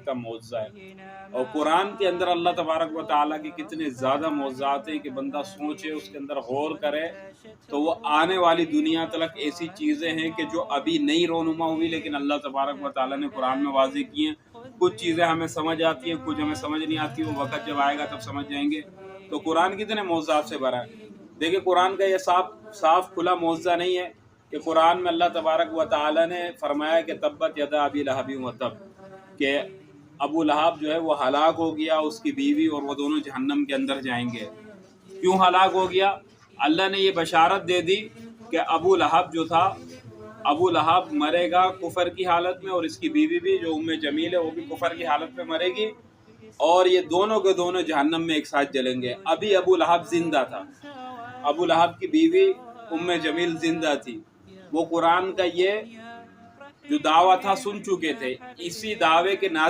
کا معجزہ ہے۔ اور قرآن کے اندر اللہ تبارک و تعالیٰ کی کتنے زیادہ معجزات ہیں کہ بندہ سوچے، اس کے اندر غور کرے تو وہ آنے والی دنیا تلک ایسی چیزیں ہیں کہ جو ابھی نہیں رونما ہوئی لیکن اللہ تبارک و تعالیٰ نے قرآن میں واضح کی ہیں۔ کچھ چیزیں ہمیں سمجھ آتی ہیں، کچھ ہمیں سمجھ نہیں آتی، وہ وقت جب آئے گا تب سمجھ جائیں گے۔ تو قرآن کتنے معجزات سے بھرا ہے۔ دیکھیں قرآن کا یہ صاف کھلا معجزہ نہیں ہے کہ قرآن میں اللہ تبارک و تعالیٰ نے فرمایا کہ تبت یدا ابی لہب وتب، کہ ابو لہب جو ہے وہ ہلاک ہو گیا، اس کی بیوی اور وہ دونوں جہنم کے اندر جائیں گے۔ کیوں ہلاک ہو گیا؟ اللہ نے یہ بشارت دے دی کہ ابو لہب جو تھا، ابو لہب مرے گا کفر کی حالت میں، اور اس کی بیوی بھی جو ام جمیل ہے وہ بھی کفر کی حالت میں مرے گی، اور یہ دونوں کے دونوں جہنم میں ایک ساتھ جلیں گے۔ ابھی ابو لہب زندہ تھا، ابو لہب کی بیوی ام جمیل زندہ تھی، وہ قرآن کا یہ جو دعویٰ تھا سن چکے تھے۔ اسی دعوے کے نازل